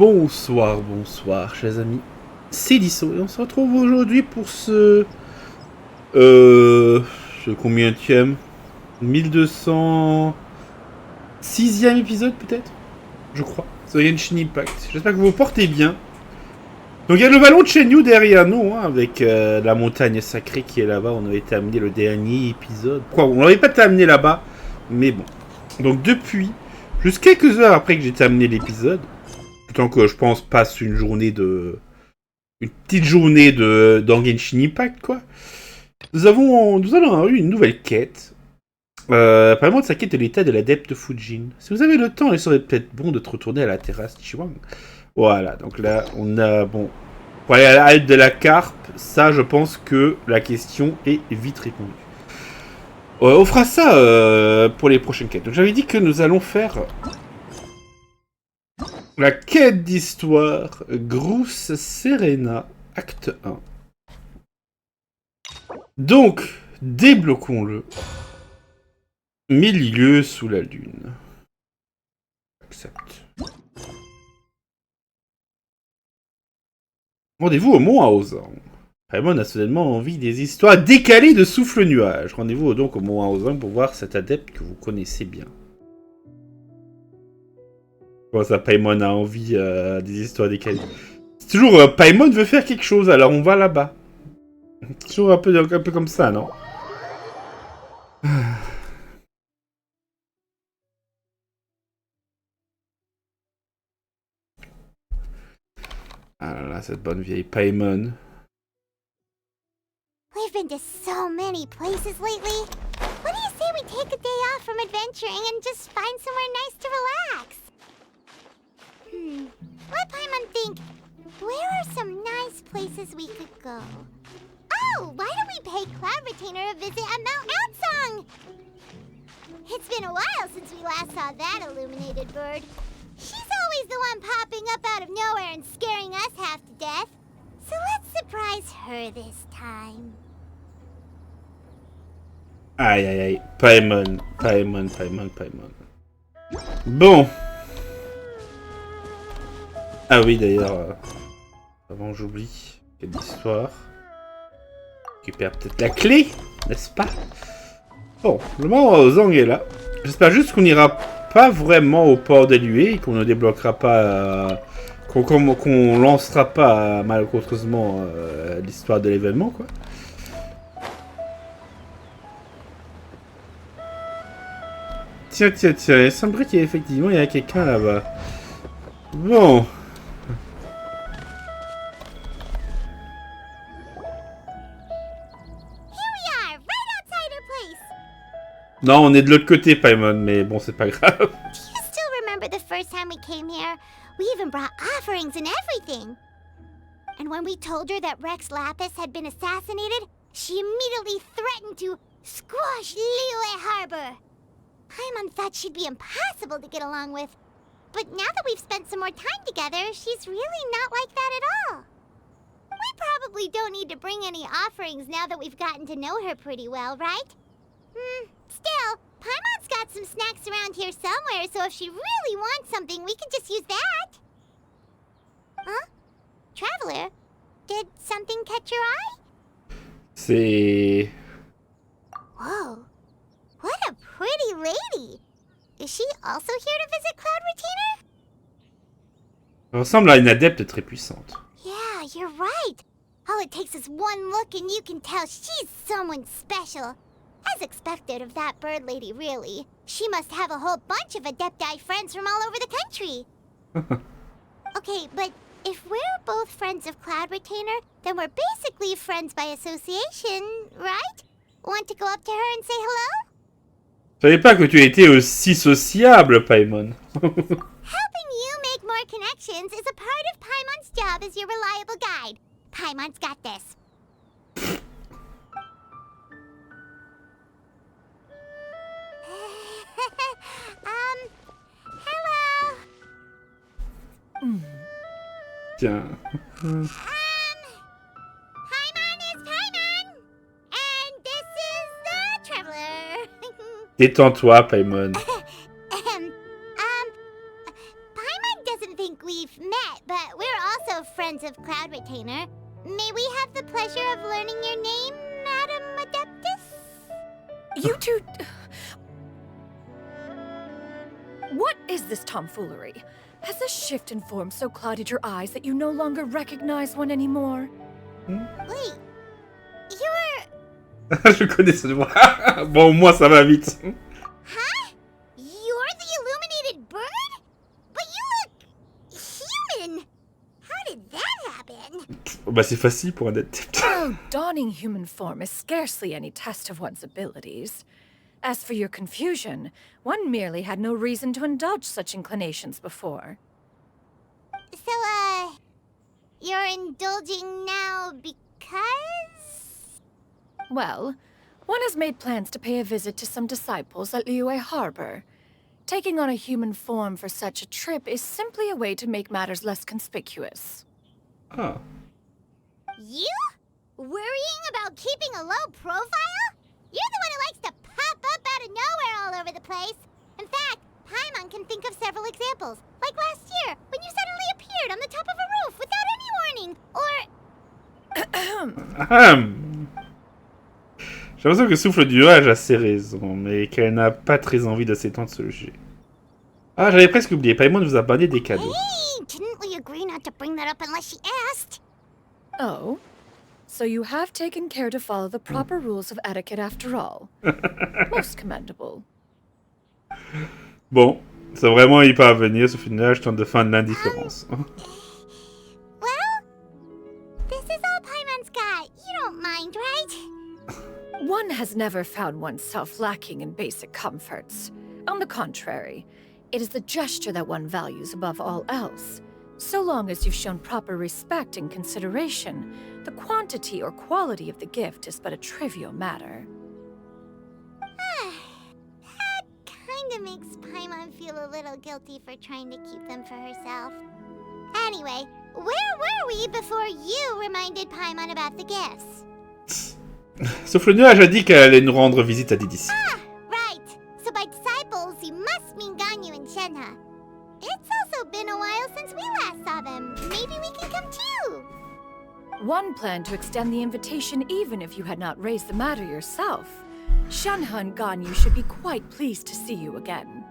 Bonsoir, bonsoir, chers amis. C'est Deaso et on se retrouve aujourd'hui pour ce combienième 1206e épisode peut-être, je crois. C'est Genshin Impact. J'espère que vous vous portez bien. Donc il y a le vallon de Xianyun derrière nous, hein, avec la montagne sacrée qui est là-bas. On avait terminé le dernier épisode. Quoi, on n'avait pas terminé là-bas, mais bon. Donc depuis, juste quelques heures après que j'ai terminé l'épisode, tant que je pense passe une petite journée dans Genshin Impact, quoi. Nous allons avoir eu une nouvelle quête. Apparemment de sa quête de l'état de l'adepte Fujin. Si vous avez le temps, il serait peut-être bon de te retourner à la terrasse Xianyun. Voilà, donc là, on a, bon, pour aller à la halte de la carpe, ça, je pense que la question est vite répondue. On fera ça pour les prochaines quêtes. Donc j'avais dit que nous allons faire la quête d'histoire, Grosse Serena, acte 1. Donc, débloquons-le. 1000 lieues sous la lune. Accepte. Rendez-vous au Mont Aozang. Paimon a soudainement envie des histoires décalées de Souffle-Nuage. Rendez-vous donc au Mont Aozang pour voir cet adepte que vous connaissez bien. Comment ça, Paimon a envie des histoires décalées? C'est toujours Paimon veut faire quelque chose, alors on va là-bas. C'est toujours un peu comme ça, non? Ah là là, cette bonne vieille Paimon. We've been to so many places lately. What do you say we take a day off from adventuring and just find somewhere nice to relax? Let Paimon think. Where are some nice places we could go? Oh, why don't we pay Cloud Retainer a visit at Mont Aozang? It's been a while since we last saw that illuminated bird. She's always the one popping up out of nowhere and scaring us half to death. So let's surprise her this time. Aïe aïe aïe, Paimon. Bon. Ah oui, d'ailleurs, avant j'oublie, quelle histoire. Récupère peut-être la clé, n'est-ce pas? Bon, le Mont Aozang est là. J'espère juste qu'on n'ira pas vraiment au port des Nuées et qu'on ne débloquera pas, qu'on lancera pas malencontreusement l'histoire de l'événement, quoi. Tiens, il semblerait qu'effectivement il y a quelqu'un là-bas. Bon. Non, on est de l'autre côté, Paimon, mais bon, c'est pas grave. Do you still remember the first time we came here? We even brought offerings and everything. And when we told her that Rex Lapis had been assassinated, she immediately threatened to squash Liyue Harbor. Paimon thought she'd be impossible to get along with. But now that we've spent some more time together, she's really not like that at all. We probably don't need to bring any offerings now that we've gotten to know her pretty well, right? Still, Paimon's got some snacks around here somewhere, so if she really wants something, we can just use that. Huh? Traveler, did something catch your eye? C'est... Whoa, what a pretty lady. Is she also here to visit Cloud Retainer? Elle ressemble à une adepte très puissante. Yeah, you're right. All it takes is one look and you can tell she's someone special. As expected of that bird lady, really. She must have a whole bunch of Adepti friends from all over the country. Okay, but if we're both friends of Cloud Retainer, then we're basically friends by association, right? Want to go up to her and say hello? Je savais pas que tu étais aussi sociable, Paimon. Helping you make more connections is a part of Paimon's job as your reliable guide. Paimon's got this. Hello. Tiens. Paimon is Paimon, and this is the Traveler. Détends-toi, Paimon. Paimon doesn't think we've met, friends of Cloud Retainer. May we have the pleasure of learning your name, Madam Adeptus? You two... What is this tomfoolery? Has this shift in form so clouded your eyes that you no longer recognize one anymore? Wait, you're... Je connais ce voix. Bon, au moins ça va vite. Huh? You're the illuminated bird? But you look... human! How did that happen? Bah c'est facile pour un adepte. Though donning human form is scarcely any test of one's abilities. As for your confusion, one merely had no reason to indulge such inclinations before. So, you're indulging now because... Well, one has made plans to pay a visit to some disciples at Liyue Harbor. Taking on a human form for such a trip is simply a way to make matters less conspicuous. Ah. You? Worrying about keeping a low profile? You're the one who likes to pop up out of nowhere all over the place. In fact, Paimon can think of several examples. Like last year, when you suddenly appeared on the top of a roof without any warning. Or... J'ai l'impression que Souffle-Nuage a ses raisons, mais qu'elle n'a pas très envie de s'étendre sur le sujet. Ah, j'avais presque oublié, Paimon vous a banni des cadeaux. Hey, didn't we agree not to bring that up unless she asked? Oh? So you have taken care to follow the proper rules of etiquette after all. Most commendable. Bon, c'est vraiment y parvenir, Souffle-Nuage tente de feindre l'indifférence. Well, this is all Paimon's got. You don't mind, right? One has never found oneself lacking in basic comforts. On the contrary, it is the gesture that one values above all else. So long as you've shown proper respect and consideration, the quantity or quality of the gift is but a trivial matter. That kinda makes Paimon feel a little guilty for trying to keep them for herself. Anyway, where were we before you reminded Paimon about the gifts? Souffle-Nuage a dit qu'elle allait nous rendre visite à des disciples. Ah, right. So by disciples, you must mean Ganyu and Shenhe. It's also been a while since we last saw them. Maybe we can come too. One planned to extend the invitation even if you had not raised the matter yourself. Shenhe and Ganyu should be quite pleased to see you again.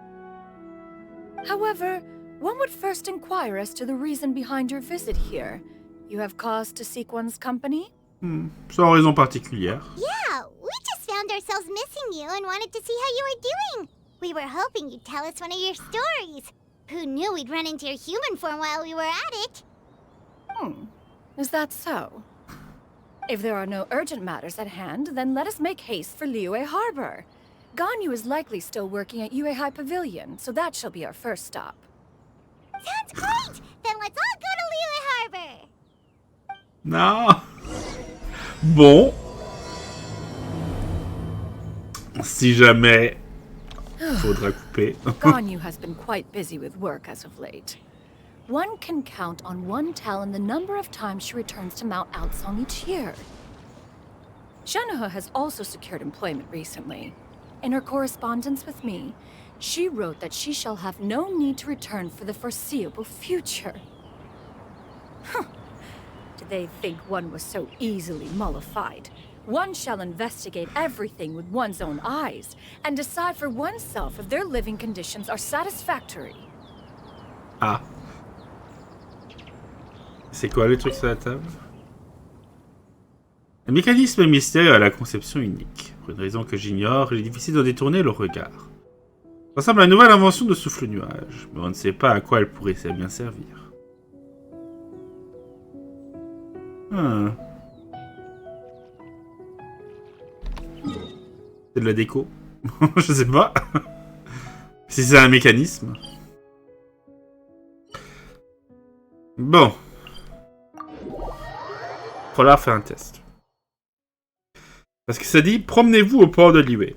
However, one would first inquire as to the reason behind your visit here. You have cause to seek one's company? Sans raison particulière. Yeah, we just found ourselves missing you and wanted to see how you were doing. We were hoping you'd tell us one of your stories. Who knew we'd run into your human form while we were at it? Is that so? If there are no urgent matters at hand, then let us make haste for Liyue Harbor. Ganyu is likely still working at Yuehai Pavilion, so that shall be our first stop. Sounds great! Then let's all go to Liyue Harbor! Non. Bon. Si jamais faudra couper. Ganyu has been quite busy with work as of late. One can count on one talon the number of times she returns to Mont Aozang each year. Shenhe has also secured employment recently. In her correspondence with me, she wrote that she shall have no need to return for the foreseeable future. Did they think one was so easily mollified? One shall investigate everything with one's own eyes and decide for oneself if their living conditions are satisfactory. Ah. C'est quoi le truc sur la table? Un mécanisme mystérieux à la conception unique. Pour une raison que j'ignore, il est difficile de détourner le regard. Ça ressemble à une nouvelle invention de Souffle-Nuage, mais on ne sait pas à quoi elle pourrait bien servir. C'est de la déco? Je sais pas. Si c'est un mécanisme. Bon. Il va falloir faire un test. Parce que ça dit, promenez-vous au port de Liyue.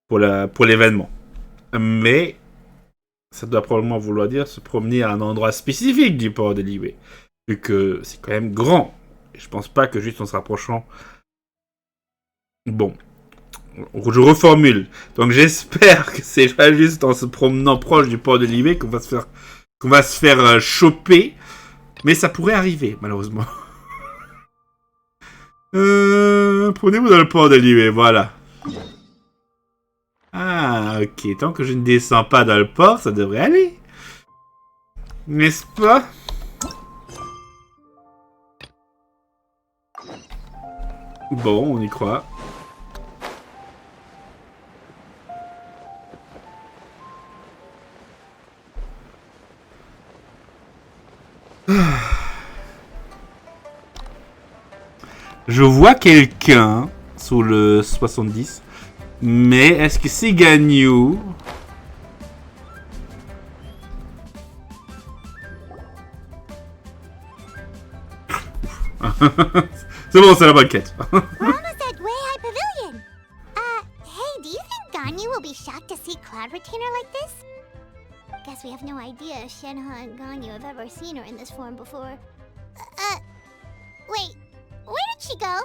Pour l'événement. Mais, ça doit probablement vouloir dire se promener à un endroit spécifique du port de Liyue. Vu que c'est quand même grand. Et je pense pas que juste en se rapprochant... Bon. Je reformule. Donc j'espère que c'est pas juste en se promenant proche du port de Liyue qu'on va se faire choper Mais ça pourrait arriver, malheureusement. Prenez-vous dans le port de l'UE, voilà. Ah, ok. Tant que je ne descends pas dans le port, ça devrait aller. N'est-ce pas? Bon, on y croit. Je vois quelqu'un sous le 70. Mais est-ce que c'est Xianyun? C'est bon, c'est la bonne quête. We're almost at Way High Pavilion. Hey, do you think Ganyu will be shocked to see Cloud Retainer like this? Guess we have no idea if Shenhe and Ganyu have ever seen her in this form before. Wait, where did she go?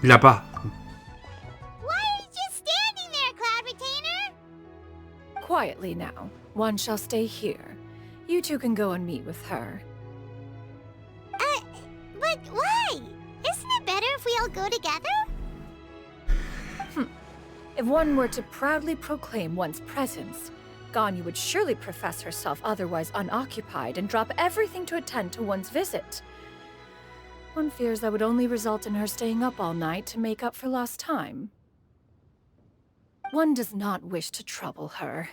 Là-bas. Why are you just standing there, Cloud Retainer? Quietly now. One shall stay here. You two can go and meet with her. But why? Isn't it better if we all go together? If one were to proudly proclaim one's presence, Ganyu would surely profess herself otherwise unoccupied and drop everything to attend to one's visit. One fears that would only result in her staying up all night to make up for lost time. One does not wish to trouble her.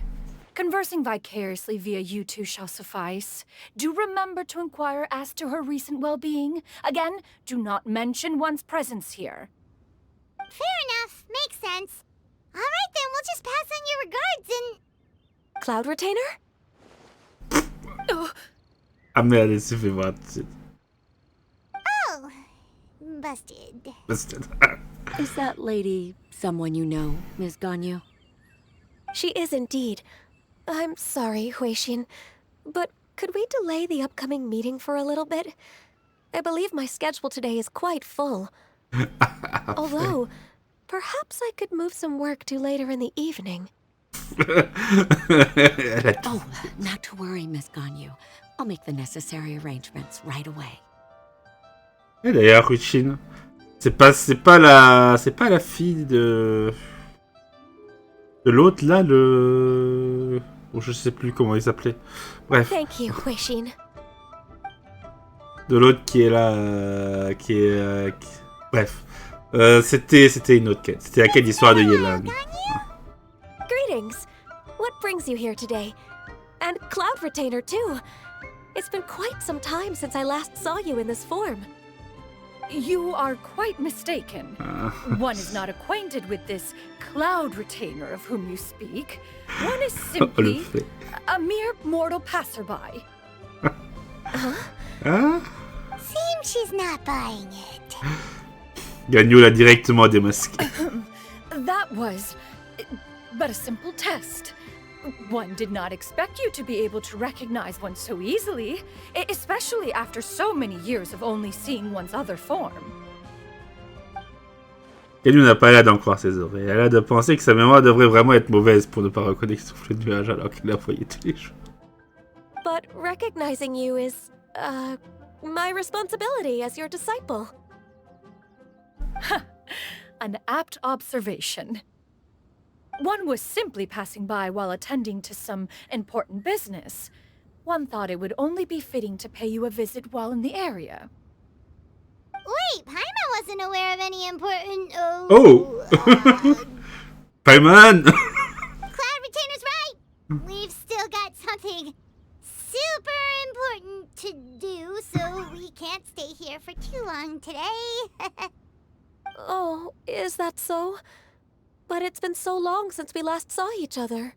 Conversing vicariously via you two shall suffice. Do remember to inquire as to her recent well-being. Again, do not mention one's presence here. Fair enough. Makes sense. All right, then we'll just pass on your regards and... Cloud Retainer? Ah merde, elle s'est fait voir tout de suite. Oh, busted. Busted. Is that lady someone you know, Ms. Ganyu? She is indeed. I'm sorry, Huixin, but could we delay the upcoming meeting for a little bit? I believe my schedule today is quite full. Although, perhaps I could move some work to later in the evening. Oh, not to worry, Miss Ganyu. I'll make the necessary arrangements right away. Et d'ailleurs, Huixin, c'est pas la fille de l'autre là, le... Oh, je sais plus comment il s'appelait. Bref. Thank you, Huixin. De l'autre qui est là, Bref. C'était une autre quête. C'était la quête d'histoire de Yelan. Greetings. What brings you here today? And Cloud Retainer, too. It's been quite some time since I last saw you in this form. You are quite mistaken. One is not acquainted with this Cloud Retainer of whom you speak. One is simply a mere mortal passerby. Hein? Seems she's not buying it. Ganyu l'a directement démasqué. That was but a simple test. One did not expect you to be able to recognize one so easily, especially after so many years of only seeing one's other form. Ganyu n'a pas l'air d'en croire ses oreilles. Elle a l'air de penser que sa mémoire devrait vraiment être mauvaise pour ne pas reconnaître Souffle-Nuage alors qu'il l'a voyé tous les jours. But recognizing you is, my responsibility as your disciple. An apt observation. One was simply passing by while attending to some important business. One thought it would only be fitting to pay you a visit while in the area. Wait, Paimon wasn't aware of any important... Paimon! Cloud Retainer's right! We've still got something super important to do, so we can't stay here for too long today. Oh, is that so? But it's been so long since we last saw each other.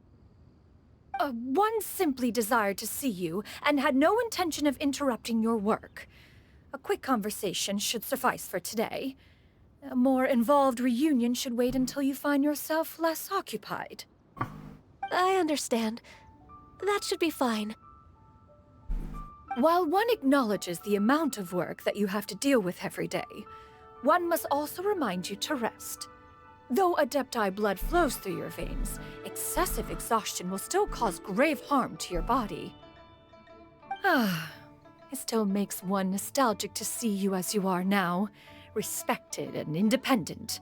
One simply desired to see you and had no intention of interrupting your work. A quick conversation should suffice for today. A more involved reunion should wait until you find yourself less occupied. I understand. That should be fine. While one acknowledges the amount of work that you have to deal with every day, one must also remind you to rest. Though Adepti blood flows through your veins, excessive exhaustion will still cause grave harm to your body. It still makes one nostalgic to see you as you are now, respected and independent.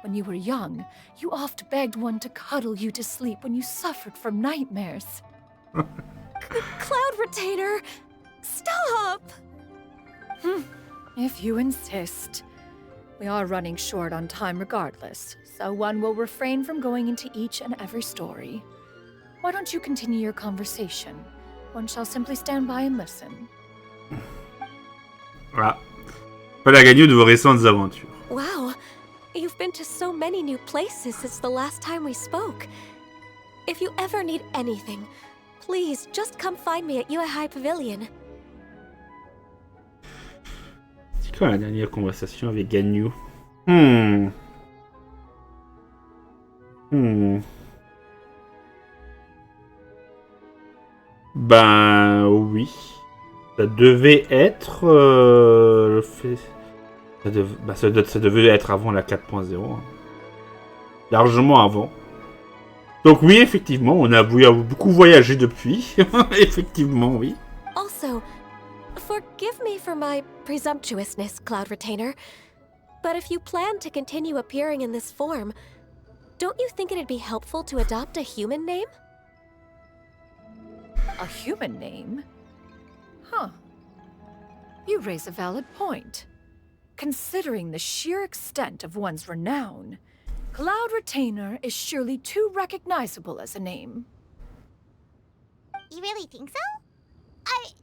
When you were young, you oft begged one to cuddle you to sleep when you suffered from nightmares. Cloud Retainer! Stop! If you insist. We are running short on time regardless, so one will refrain from going into each and every story. Why don't you continue your conversation? One shall simply stand by and listen. Voilà. Pas la gagnante de vos récentes aventures. Wow, you've been to so many new places since the last time we spoke. If you ever need anything, please just come find me at UNE Pavilion. C'est quoi la dernière conversation avec Ganyu? Ben oui. Ça devait être le fait. Ça devait être avant la 4.0. Hein. Largement avant. Donc oui, effectivement, on a beaucoup voyagé depuis. Effectivement, oui. Also, forgive me for my presumptuousness, Cloud Retainer, but if you plan to continue appearing in this form, don't you think it'd be helpful to adopt a human name? A human name? Huh. You raise a valid point. Considering the sheer extent of one's renown, Cloud Retainer is surely too recognizable as a name. You really think so?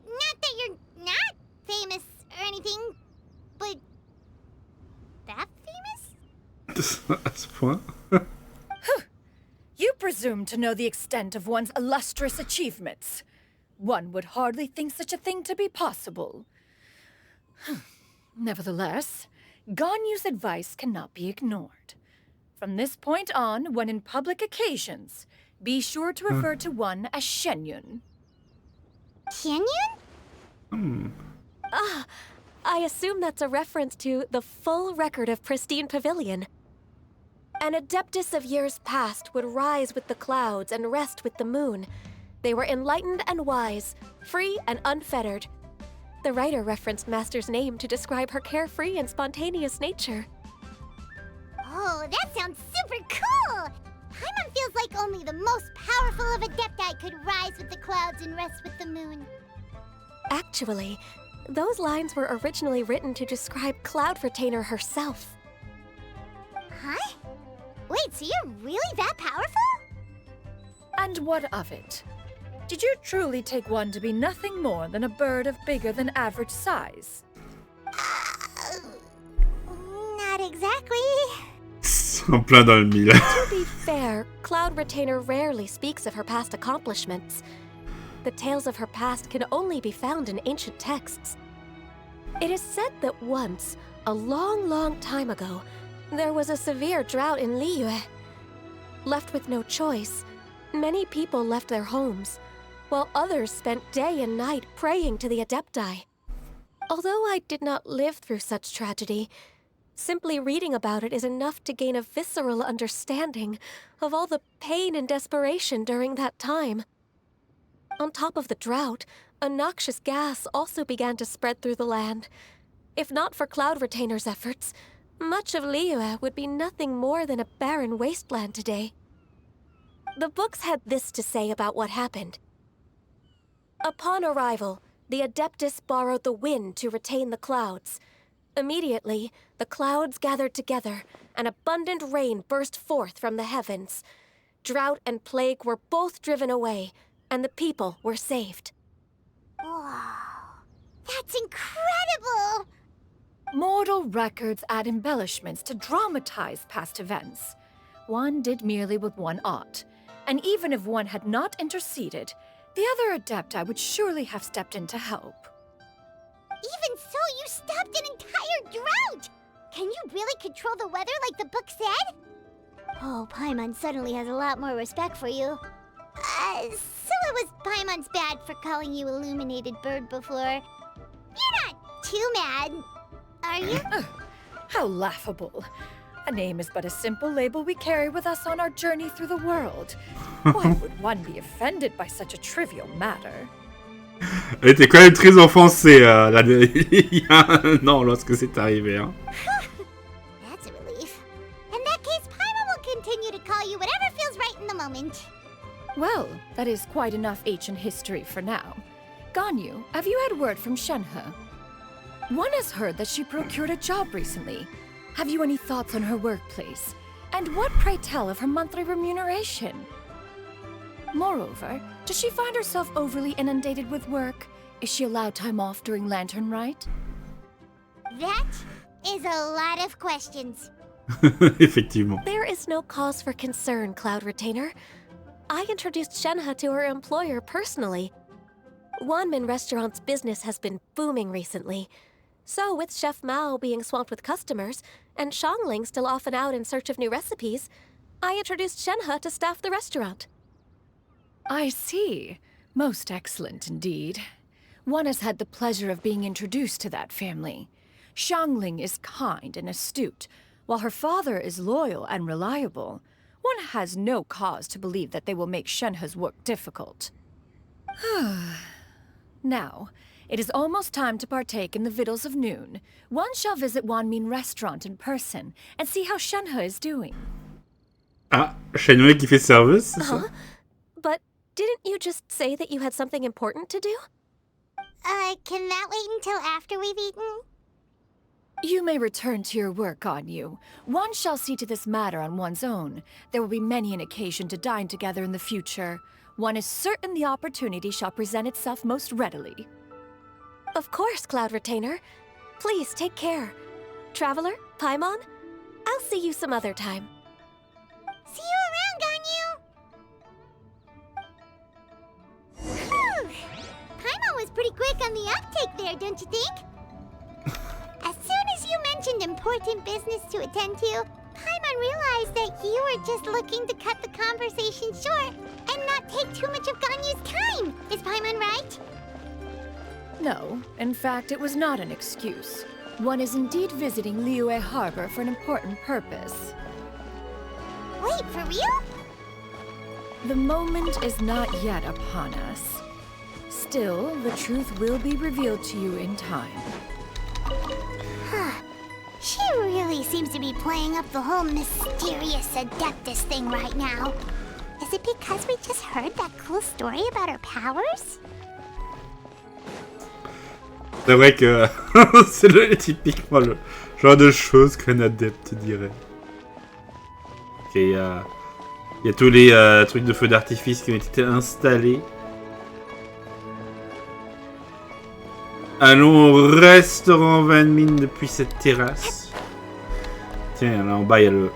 Not that you're not famous or anything, but that famous? À ce point. You presume to know the extent of one's illustrious achievements. One would hardly think such a thing to be possible. Nevertheless, Ganyu's advice cannot be ignored. From this point on, when in public occasions, be sure to refer to one as Xianyun. Xianyun? I assume that's a reference to the full record of Pristine Pavilion. An adeptus of years past would rise with the clouds and rest with the moon. They were enlightened and wise, free and unfettered. The writer referenced Master's name to describe her carefree and spontaneous nature. Oh, that sounds super cool! Paimon feels like only the most powerful of Adepti could rise with the clouds and rest with the moon. Actually, those lines were originally written to describe Cloud Retainer herself. Huh? Wait, so you're really that powerful? And what of it? Did you truly take one to be nothing more than a bird of bigger than average size? Not exactly. En plein dans le mille. To be fair, Cloud Retainer rarely speaks of her past accomplishments. The tales of her past can only be found in ancient texts. It is said that once, a long time ago, there was a severe drought in Liyue. Left with no choice, many people left their homes, while others spent day and night praying to the Adepti. Although I did not live through such tragedy, simply reading about it is enough to gain a visceral understanding of all the pain and desperation during that time. On top of the drought, a noxious gas also began to spread through the land. If not for Cloud Retainer's efforts, much of Liyue would be nothing more than a barren wasteland today. The books had this to say about what happened. Upon arrival, the Adeptus borrowed the wind to retain the clouds. Immediately, the clouds gathered together, and abundant rain burst forth from the heavens. Drought and plague were both driven away, and the people were saved. Wow, that's incredible! Mortal records add embellishments to dramatize past events. One did merely what one ought, and even if one had not interceded, the other Adepti would surely have stepped in to help. Even so, you stopped an entire drought! Can you really control the weather like the book said? Oh, Paimon suddenly has a lot more respect for you. So it was Paimon's bad for calling you Illuminated Bird before. You're not too mad, are you? How laughable. A name is but a simple label we carry with us on our journey through the world. Why would one be offended by such a trivial matter? Elle était quand même très offensée il y a un an lorsque c'est arrivé. Hein. That's a relief. In that case, Paimon will continue to call you whatever feels right in the moment. Well, that is quite enough ancient history for now. Ganyu, have you had word from Shenhe? One has heard that she procured a job recently. Have you any thoughts on her workplace? And what, pray tell, of her monthly remuneration? Moreover, does she find herself overly inundated with work? Is she allowed time off during Lantern Rite? That is a lot of questions. Effectivement. There is no cause for concern, Cloud Retainer. I introduced Shenhe to her employer personally. Wanmin Restaurant's business has been booming recently. So, with Chef Mao being swamped with customers, and Xiangling still off and out in search of new recipes, I introduced Shenhe to staff the restaurant. I see. Most excellent indeed. One has had the pleasure of being introduced to that family. Xiangling is kind and astute, while her father is loyal and reliable. One has no cause to believe that they will make Shenhe's work difficult. Now, it is almost time to partake in the victuals of noon. One shall visit Wanmin Restaurant in person and see how Shenhe is doing. Ah, Xianyun qui fait serveuse, c'est ça? But didn't you just say that you had something important to do? Can that wait until after we've eaten? You may return to your work, Ganyu. One shall see to this matter on one's own. There will be many an occasion to dine together in the future. One is certain the opportunity shall present itself most readily. Of course, Cloud Retainer. Please take care. Traveler, Paimon, I'll see you some other time. See you around, Ganyu! Whew. Paimon was pretty quick on the uptake there, don't you think? As soon as you mentioned important business to attend to, Paimon realized that you were just looking to cut the conversation short and not take too much of Ganyu's time. Is Paimon right? No, in fact, it was not an excuse. One is indeed visiting Liyue Harbor for an important purpose. Wait, for real? The moment is not yet upon us. Still, the truth will be revealed to you in time. She really seems to be playing up the whole mysterious adeptus thing right now. Is it because we just heard that cool story about her powers? C'est vrai que c'est typiquement le genre de choses qu'un adepte dirait. Ok, il y a tous les trucs de feu d'artifice qui ont été installés. Allons au restaurant Van Min depuis cette terrasse. Tiens, là en bas, il y a le...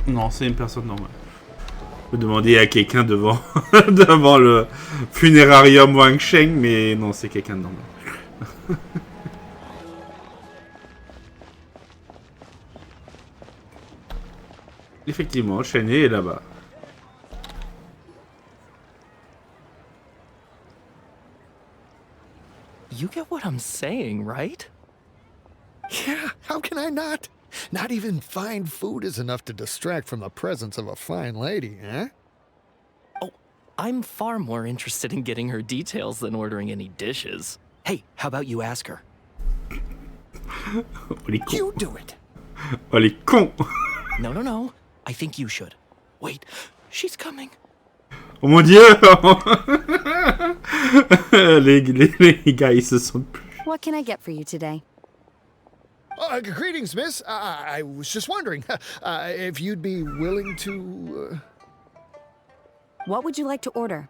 Non, c'est une personne normale. Je peux demander à quelqu'un devant, devant le funérarium Wang Sheng, mais non, c'est quelqu'un de normal. Effectivement, Shane est là-bas. You get what I'm saying, right? Yeah, how can I not? Not even fine food is enough to distract from the presence of a fine lady, eh? Oh, I'm far more interested in getting her details than ordering any dishes. Hey, how about you ask her? Oh, les cons. You do it! Oh, les cons. No. I think you should. Wait, she's coming. Oh mon dieu. les gars, ils se sentent plus. What can I get for you today? Greetings, miss. I was just wondering if you'd be willing to... What would you like to order?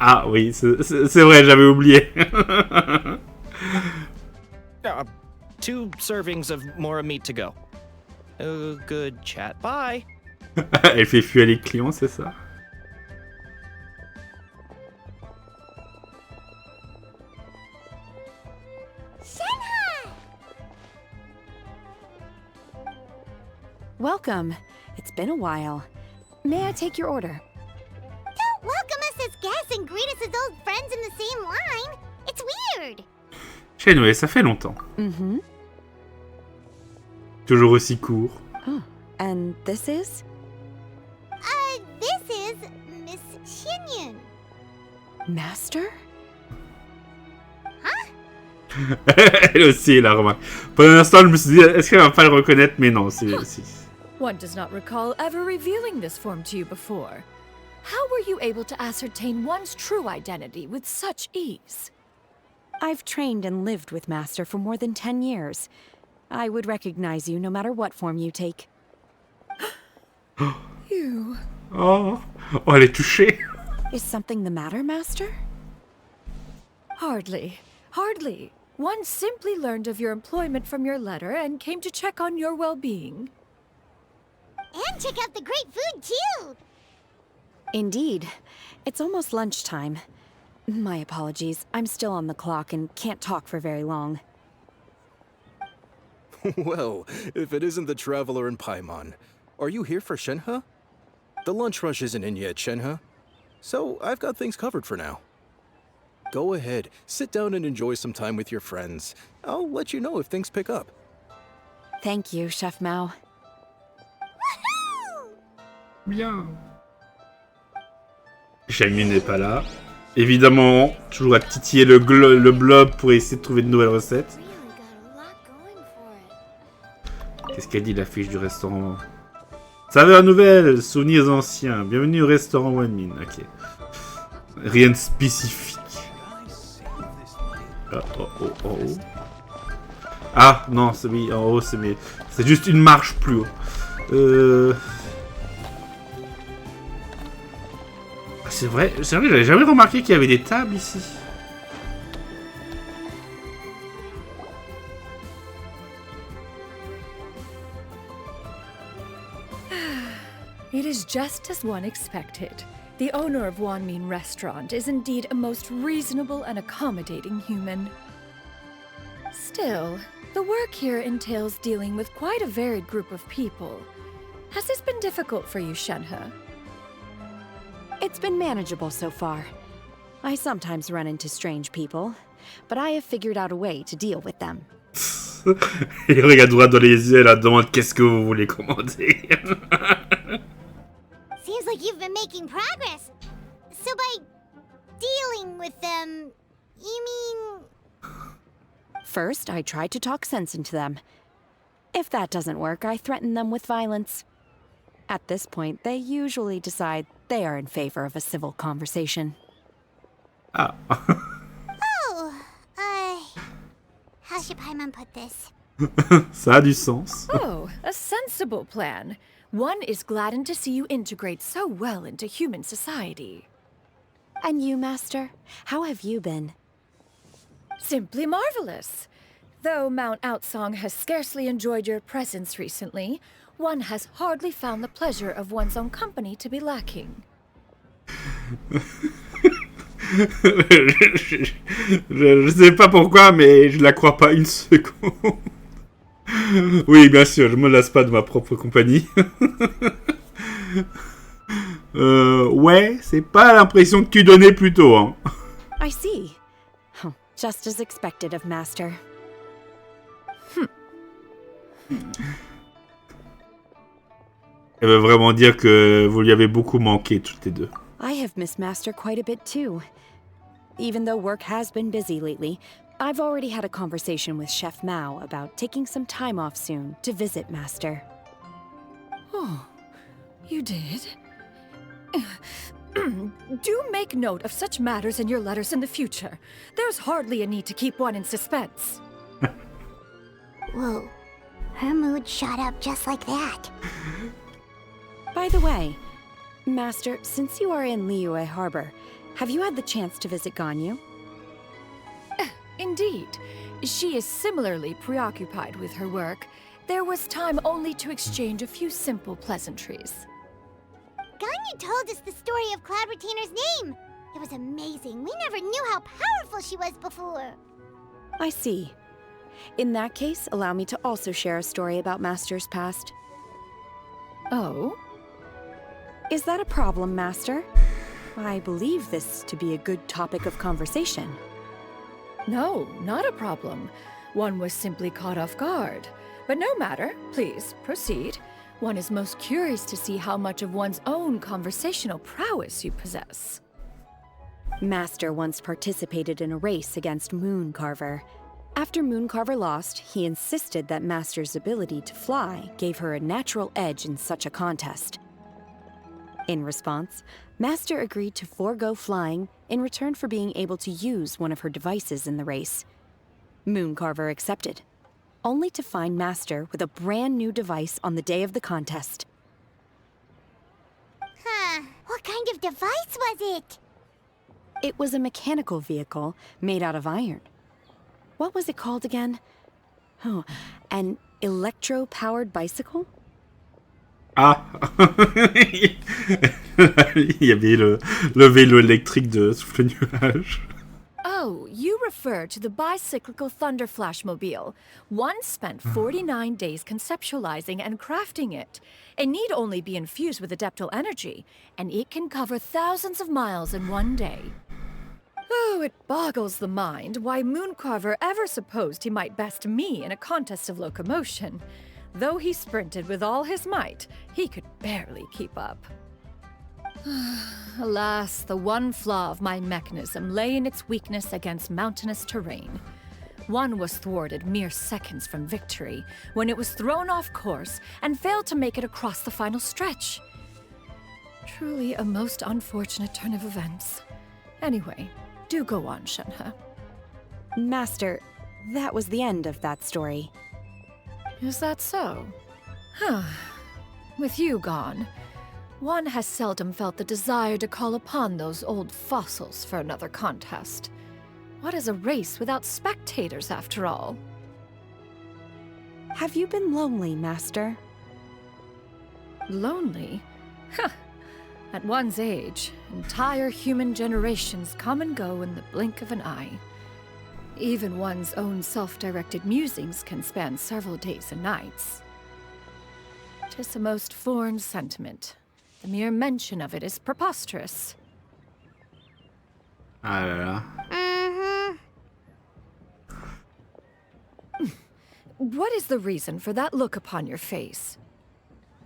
Ah oui, c'est vrai, j'avais oublié. 2 servings of more meat to go. Good chat. Bye. Elle fait fuir les clients, c'est ça? Welcome. It's been a while. May I take your order? Don't welcome us as guests and greet us as old friends in the same line. It's weird. Shenway, ça fait longtemps. Mm-hmm. Toujours aussi court. Oh, and this is? This is Miss Xianyun. Master? Elle aussi, la remarque. Pendant un instant, je me suis dit, est-ce qu'elle va pas le reconnaître? Mais non, c'est... One does not recall ever revealing this form to you before. How were you able to ascertain one's true identity with such ease? I've trained and lived with Master for more than 10 years. I would recognize you no matter what form you take. You... Oh, elle est touchée. Is something the matter, Master? Hardly. Hardly. One simply learned of your employment from your letter and came to check on your well-being. And check out the great food, too! Indeed. It's almost lunchtime. My apologies. I'm still on the clock and can't talk for very long. Well, if it isn't the traveler in Paimon, are you here for Shenhe? The lunch rush isn't in yet, Shenhe. So I've got things covered for now. Go ahead, sit down and enjoy some time with your friends. I'll let you know if things pick up. Thank you, Chef Mao. Bien. Xianyun n'est pas là. Évidemment, toujours à titiller le blob pour essayer de trouver de nouvelles recettes. Qu'est-ce qu'elle dit, la fiche du restaurant? Saveurs nouvelles, souvenirs anciens. Bienvenue au restaurant Wanmin. Ok. Rien de spécifique. Oh. Ah, non, c'est mis en haut, c'est juste une marche plus haut. C'est vrai, j'avais jamais remarqué qu'il y avait des tables ici. It is just as one expected. The owner of Wanmin Restaurant is indeed a most reasonable and accommodating human. Still, the work here entails dealing with quite a varied group of people. Has this been difficult for you, Shenhe? It's been manageable so far. I sometimes run into strange people, but I have figured out a way to deal with them. Il regarde droit dans les yeux, là, demande qu'est-ce que vous voulez commander. Seems like you've been making progress. So by dealing with them, you mean... First, I try to talk sense into them. If that doesn't work, I threaten them with violence. At this point, they usually decide they are in favor of a civil conversation. Ah. How should Paimon put this? Ça a du sens. Oh, a sensible plan. One is gladdened to see you integrate so well into human society. And you, Master? How have you been? Simply marvelous. Though Mont Aozang has scarcely enjoyed your presence recently, one has hardly found the pleasure of one's own company to be lacking. Je sais pas pourquoi, mais je la crois pas une seconde. Oui, bien sûr, je me lasse pas de ma propre compagnie. Ouais, c'est pas l'impression que tu donnais plutôt, hein. I see. Oh, just as expected of Master. Elle veut vraiment dire que vous lui avez beaucoup manqué, toutes les deux. I have missed Master quite a bit too. Even though work has been busy lately, I've already had a conversation with Chef Mao about taking some time off soon to visit Master. Oh, you did? Do make note of such matters in your letters in the future. There's hardly a need to keep one in suspense. Whoa. Her mood shot up just like that. By the way, Master, since you are in Liyue Harbor, have you had the chance to visit Ganyu? Indeed. She is similarly preoccupied with her work. There was time only to exchange a few simple pleasantries. Ganyu told us the story of Cloud Retainer's name. It was amazing. We never knew how powerful she was before. I see. In that case, allow me to also share a story about Master's past. Oh? Is that a problem, Master? I believe this to be a good topic of conversation. No, not a problem. One was simply caught off guard. But no matter, please, proceed. One is most curious to see how much of one's own conversational prowess you possess. Master once participated in a race against Mooncarver. After Mooncarver lost, he insisted that Master's ability to fly gave her a natural edge in such a contest. In response, Master agreed to forego flying in return for being able to use one of her devices in the race. Mooncarver accepted, only to find Master with a brand new device on the day of the contest. Huh. What kind of device was it? It was a mechanical vehicle made out of iron. What was it called again? Oh, an electro-powered bicycle? Ah. Il y avait le vélo électrique de Souffle-Nuage. Oh, you refer to the bicyclical Thunder Flashmobile. One spent 49 days conceptualizing and crafting it. It need only be infused with adeptal energy, and it can cover thousands of miles in one day. Oh, it boggles the mind why Mooncarver ever supposed he might best me in a contest of locomotion. Though he sprinted with all his might, he could barely keep up. Alas, the one flaw of my mechanism lay in its weakness against mountainous terrain. One was thwarted mere seconds from victory, when it was thrown off course and failed to make it across the final stretch. Truly a most unfortunate turn of events. Anyway, do go on, Shenhe. Master, that was the end of that story. Is that so? Huh. With you gone, one has seldom felt the desire to call upon those old fossils for another contest. What is a race without spectators, after all? Have you been lonely, Master? Lonely? Huh. At one's age, entire human generations come and go in the blink of an eye. Even one's own self-directed musings can span several days and nights. 'Tis a most foreign sentiment. The mere mention of it is preposterous. Ah là là. What is the reason for that look upon your face?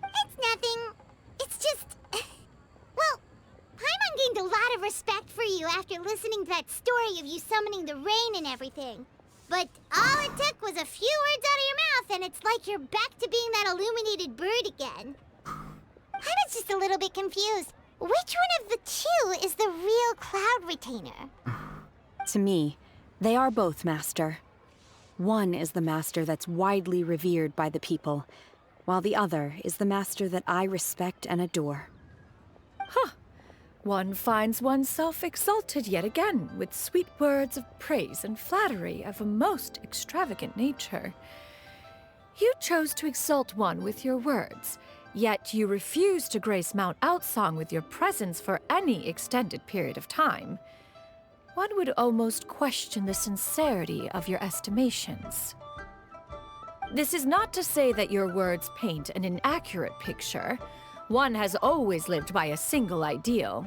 It's nothing. It's just... Well, Paimon gained a lot of respect for you after listening to that story of you summoning the rain and everything. But all it took was a few words out of your mouth and it's like you're back to being that illuminated bird again. I was just a little bit confused. Which one of the two is the real Cloud Retainer? To me, they are both, Master. One is the Master that's widely revered by the people, while the other is the Master that I respect and adore. Huh. One finds oneself exalted yet again with sweet words of praise and flattery of a most extravagant nature. You chose to exalt one with your words, yet you refuse to grace Mont Aozang with your presence for any extended period of time. One would almost question the sincerity of your estimations. This is not to say that your words paint an inaccurate picture. One has always lived by a single ideal.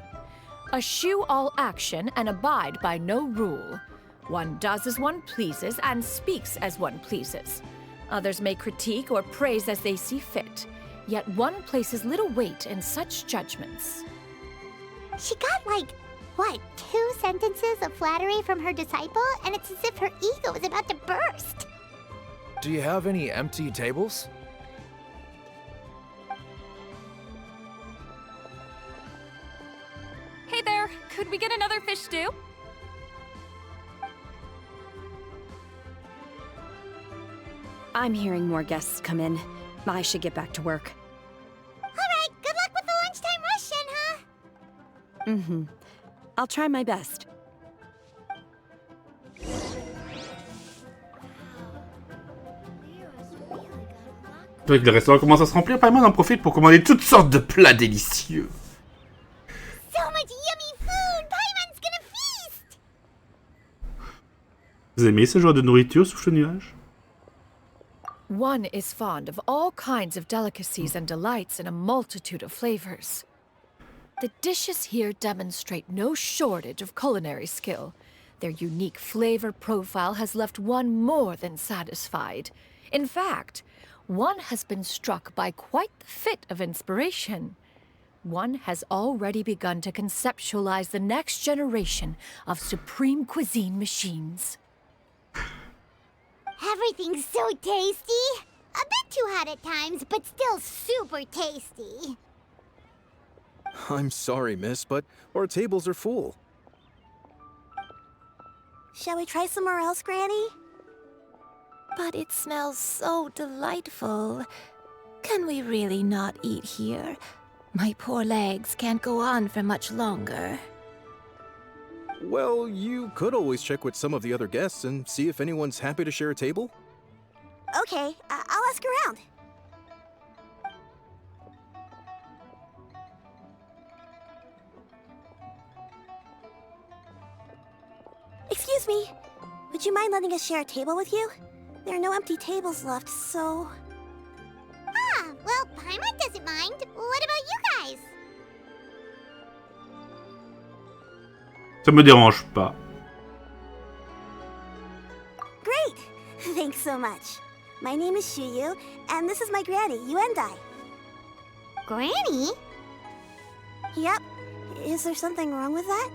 Eschew all action and abide by no rule. One does as one pleases and speaks as one pleases. Others may critique or praise as they see fit. Yet one places little weight in such judgments. She got like, what, 2 sentences of flattery from her disciple? And it's as if her ego is about to burst. Do you have any empty tables? Hey there, could we get another fish stew? I'm hearing more guests come in. I should get back to work. Alright, good luck with the lunchtime rush, Shenhe. Mm-hmm. I'll try my best. Avec le restaurant commence à se remplir, Paimon en profite pour commander toutes sortes de plats délicieux. So much yummy food! Paimon's gonna feast! Vous aimez ce genre de nourriture, Souffle-Nuage? One is fond of all kinds of delicacies and delights in a multitude of flavors. The dishes here demonstrate no shortage of culinary skill. Their unique flavor profile has left one more than satisfied. In fact, one has been struck by quite the fit of inspiration. One has already begun to conceptualize the next generation of supreme cuisine machines. Everything's so tasty. A bit too hot at times, but still super tasty. I'm sorry, miss, but our tables are full. Shall we try somewhere else, Granny? But it smells so delightful. Can we really not eat here? My poor legs can't go on for much longer. Well, you could always check with some of the other guests and see if anyone's happy to share a table. Okay, I'll ask around. Excuse me. Would you mind letting us share a table with you? There are no empty tables left, so... Ah, well, Paimon doesn't mind. What about you guys? Ça me dérange pas. Great! Thanks so much. My name is Xianyun, and this is my granny, UNE. Granny? Yep. Is there something wrong with that?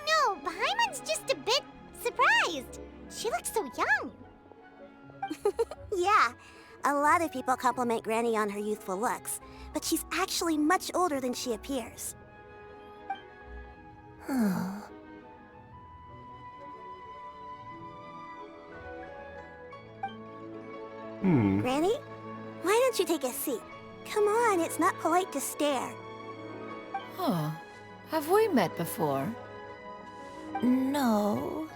No, Paimon's just a bit surprised. She looks so young. Yeah, a lot of people compliment Granny on her youthful looks, but she's actually much older than she appears. Granny, why don't you take a seat? Come on, it's not polite to stare. Huh. Have we met before? No.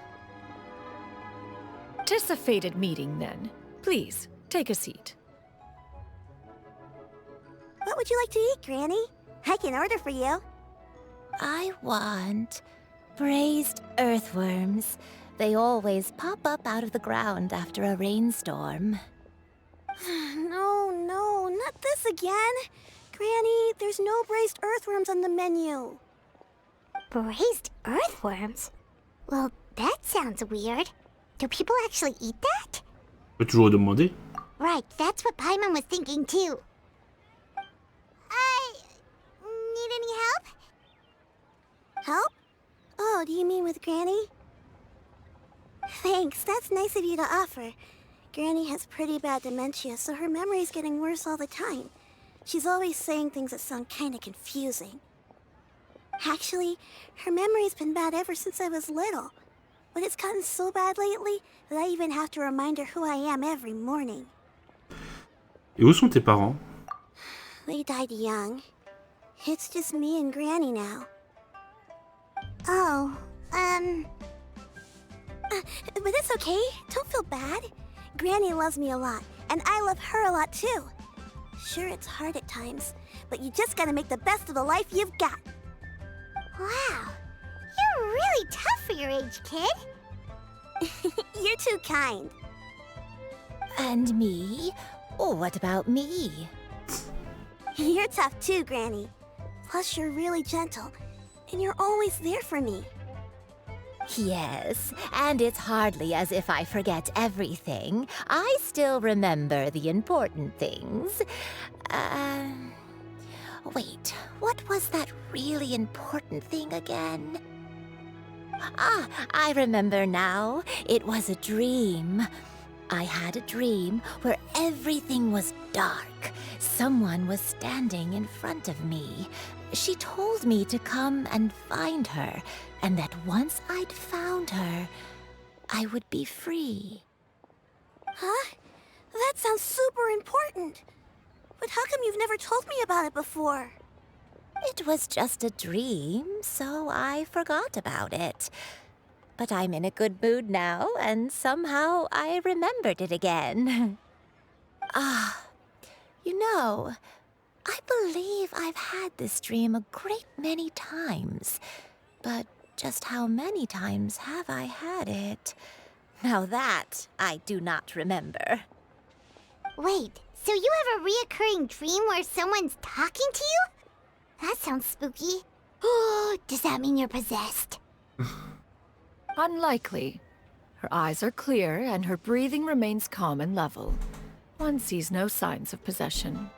'Tis a fated meeting, then. Please, take a seat. What would you like to eat, Granny? I can order for you. I want braised earthworms. They always pop up out of the ground after a rainstorm. No, not this again. Granny, there's no braised earthworms on the menu. Braised earthworms? Well, that sounds weird. Do people actually eat that? On peut toujours demander. Right, that's what Paimon was thinking too. Need any help? Help? Oh, do you mean with Granny? Thanks, that's nice of you to offer. Granny has pretty bad dementia, so her memory's getting worse all the time. She's always saying things that sound kinda confusing. Actually, her memory's been bad ever since I was little. But it's gotten so bad lately that I even have to remind her who I am every morning. Et où sont tes parents? They died young. It's just me and Granny now. Oh, but it's okay. Don't feel bad. Granny loves me a lot, and I love her a lot too. Sure, it's hard at times, but you just gotta make the best of the life you've got. Wow, you're really tough for your age, kid. You're too kind. And me? Oh, what about me? You're tough too, Granny. Plus, you're really gentle, and you're always there for me. Yes, and it's hardly as if I forget everything. I still remember the important things. Wait, what was that really important thing again? Ah, I remember now. It was a dream. I had a dream where everything was dark. Someone was standing in front of me. She told me to come and find her, and that once I'd found her, I would be free. Huh? That sounds super important. But how come you've never told me about it before? It was just a dream, so I forgot about it. But I'm in a good mood now, and somehow I remembered it again. You know, I believe I've had this dream a great many times. But just how many times have I had it? Now that I do not remember. Wait, so you have a reoccurring dream where someone's talking to you? That sounds spooky. Oh, does that mean you're possessed? Unlikely. Her eyes are clear and her breathing remains calm and level. One sees no signs of possession.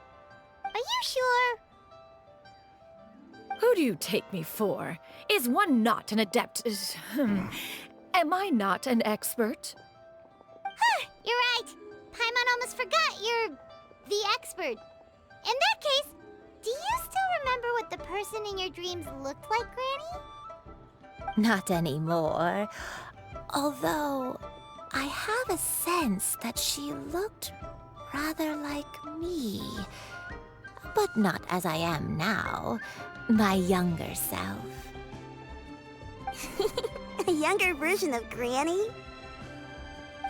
Are you sure? Who do you take me for? Is one not an adept? Am I not an expert? Huh, you're right. Paimon almost forgot you're the expert. In that case, do you still remember what the person in your dreams looked like, Granny? Not anymore. Although, I have a sense that she looked rather like me. But not as I am now. My younger self. A younger version of Granny?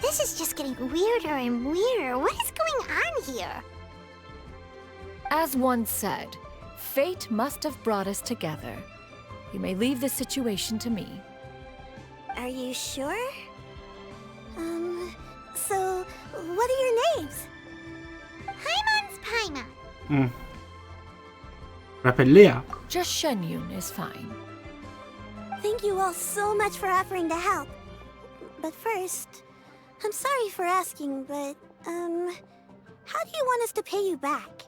This is just getting weirder and weirder. What is going on here? As one said, fate must have brought us together. You may leave this situation to me. Are you sure? So, what are your names? Paimon's Paimon. Je m'appelle Léa. Just Xianyun is fine. Thank you all so much for offering to help. But first, I'm sorry for asking, but, how do you want us to pay you back?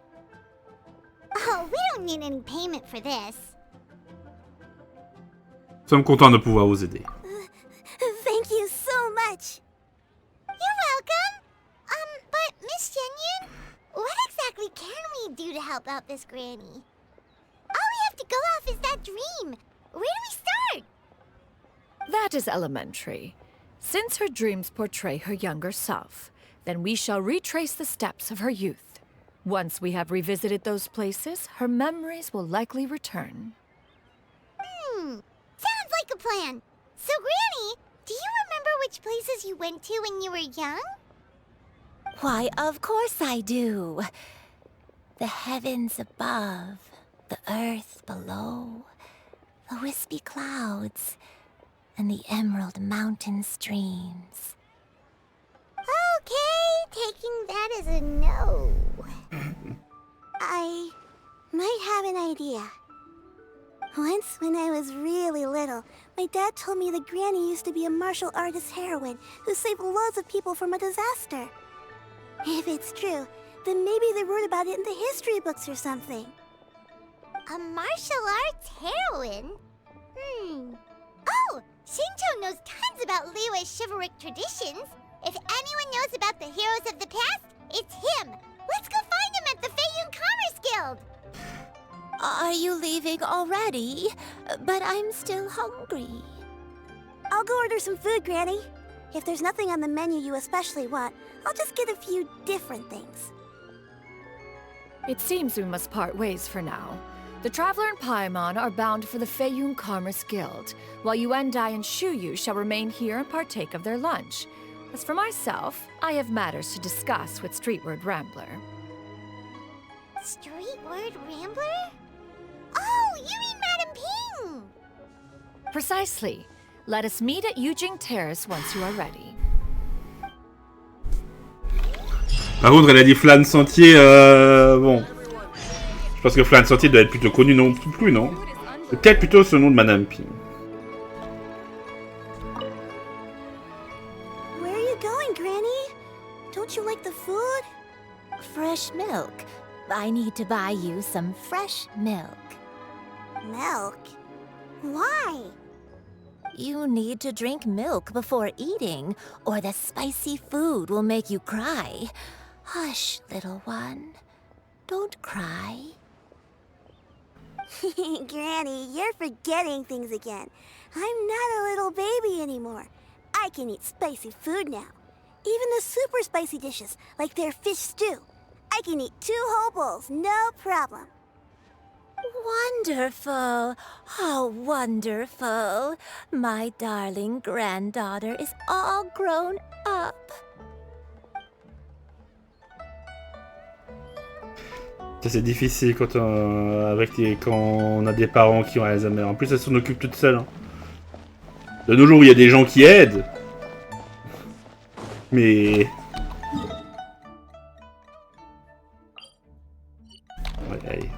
Oh, we don't need any payment for this. Nous sommes contents de pouvoir vous aider. Thank you so much. You're welcome. But Miss Xianyun, what exactly can we do to help out this granny? All we have to go off is that dream. Where do we start? That is elementary. Since her dreams portray her younger self, then we shall retrace the steps of her youth. Once we have revisited those places, her memories will likely return. Sounds like a plan. So, Granny, do you remember which places you went to when you were young? Why, of course I do. The heavens above, the earth below, the wispy clouds, and the emerald mountain streams. Okay, taking that as a no. I might have an idea. Once, when I was really little, my dad told me that Granny used to be a martial artist heroine who saved loads of people from a disaster. If it's true, then maybe they wrote about it in the history books or something. A martial arts heroine? Oh, Shinto knows tons about Liyue's chivalric traditions. If anyone knows about the heroes of the past, it's him. Let's go find him at the Feiyun Commerce Guild. Are you leaving already? But I'm still hungry. I'll go order some food, Granny. If there's nothing on the menu you especially want, I'll just get a few different things. It seems we must part ways for now. The Traveler and Paimon are bound for the Feiyun Commerce Guild, while Yuendai and Shuyu shall remain here and partake of their lunch. As for myself, I have matters to discuss with Streetward Rambler. Streetward Rambler? Oh, you mean Madame Ping! Precisely. Let us meet at Yujing Terrace once you are ready. Par contre, elle a dit Flan Sentier, bon. Je pense que Flan Sentier doit être plutôt connu non plus, non? Peut-être plutôt ce nom de Madame Ping. Where are you going, Granny? Don't you like the food? Fresh milk. I need to buy you some fresh milk. Milk? Why? You need to drink milk before eating, or the spicy food will make you cry. Hush, little one. Don't cry. Granny, you're forgetting things again. I'm not a little baby anymore. I can eat spicy food now. Even the super spicy dishes, like their fish stew. I can eat 2 whole bowls, no problem. Wonderful. How wonderful. My darling granddaughter is all grown up. Ça c'est difficile quand quand on a des parents qui ont Alzheimer. En plus, elles s'en occupent toutes seules. Hein. De nos jours, il y a des gens qui aident. Mais... Aïe, aïe.